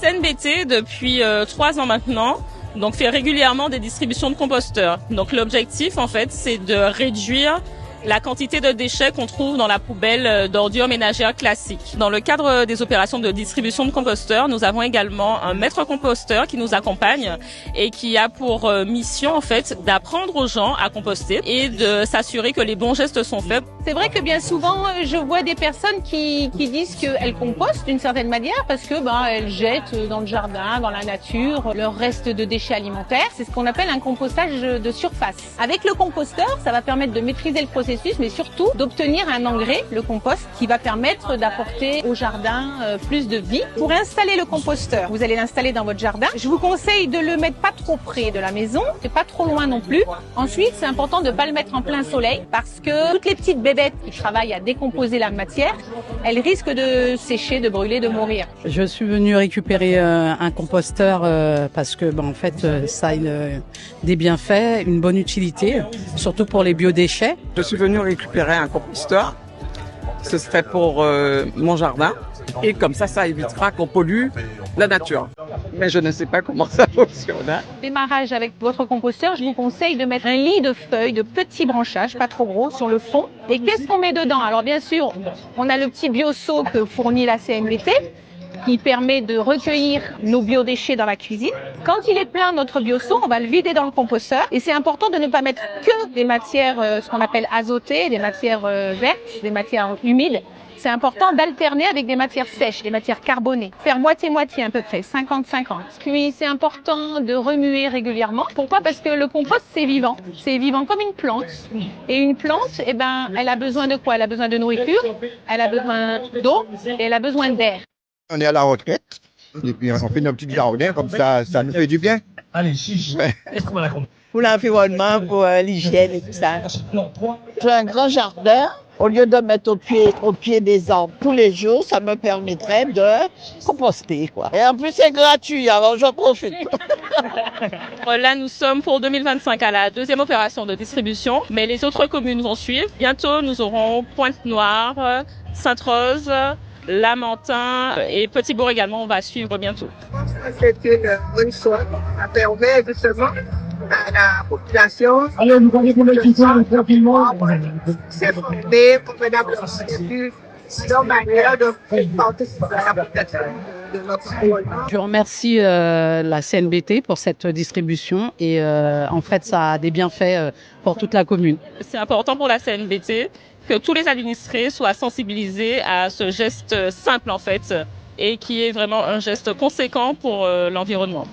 CNBT, depuis 3 ans maintenant, donc fait régulièrement des distributions de composteurs. Donc l'objectif, en fait, c'est de réduire la quantité de déchets qu'on trouve dans la poubelle d'ordures ménagères classiques. Dans le cadre des opérations de distribution de composteurs, nous avons également un maître composteur qui nous accompagne et qui a pour mission en fait d'apprendre aux gens à composter et de s'assurer que les bons gestes sont faits. C'est vrai que bien souvent, je vois des personnes qui disent qu'elles compostent d'une certaine manière parce que elles jettent dans le jardin, dans la nature, leur reste de déchets alimentaires. C'est ce qu'on appelle un compostage de surface. Avec le composteur, ça va permettre de maîtriser le processus, mais surtout d'obtenir un engrais, le compost, qui va permettre d'apporter au jardin plus de vie. Pour installer le composteur, vous allez l'installer dans votre jardin. Je vous conseille de le mettre pas trop près de la maison, et pas trop loin non plus. Ensuite, c'est important de pas le mettre en plein soleil parce que toutes les petites bébêtes qui travaillent à décomposer la matière, elles risquent de sécher, de brûler, de mourir. Je suis venue récupérer un composteur parce que en fait ça a des bienfaits, une bonne utilité, surtout pour les biodéchets. Je suis venue récupérer un composteur. Ce serait pour mon jardin. Et comme ça évitera qu'on pollue la nature. Mais je ne sais pas comment ça fonctionne. Démarrage avec votre composteur, je vous conseille de mettre un lit de feuilles, de petits branchages, pas trop gros, sur le fond. Et qu'est-ce qu'on met dedans? Alors bien sûr, on a le petit bioseau que fournit la CNBT, qui permet de recueillir nos biodéchets dans la cuisine. Quand il est plein, notre bioseau, on va le vider dans le composteur. Et c'est important de ne pas mettre que des matières, ce qu'on appelle azotées, des matières vertes, des matières humides. C'est important d'alterner avec des matières sèches, des matières carbonées. Faire moitié-moitié à peu près, 50-50. Puis c'est important de remuer régulièrement. Pourquoi? Parce que le compost, c'est vivant. C'est vivant comme une plante. Et une plante, elle a besoin de quoi? Elle a besoin de nourriture, elle a besoin d'eau et elle a besoin d'air. On est à la retraite, et puis on fait nos petits jardins, comme ça nous fait du bien. Allez, chiche. Ouais. Pour l'environnement, pour l'hygiène et tout ça. J'ai un grand jardin. Au lieu de mettre au pied des arbres tous les jours, ça me permettrait de composter, quoi. Et en plus, c'est gratuit, alors j'en profite. Là, nous sommes pour 2025 à la 2e opération de distribution, mais les autres communes vont suivre. Bientôt, nous aurons Pointe-Noire, Sainte-Rose, Lamentin et Petit-Bourg également, on va suivre bientôt. C'est une bonne chose. Ça permet justement à la population Alors, nous allons vous le tranquillement. s'informer convenablement leur manière de participer à la protection de notre environnement. Je remercie la CNBT pour cette distribution et en fait ça a des bienfaits pour toute la commune. C'est important pour la CNBT que tous les administrés soient sensibilisés à ce geste simple en fait et qui est vraiment un geste conséquent pour l'environnement.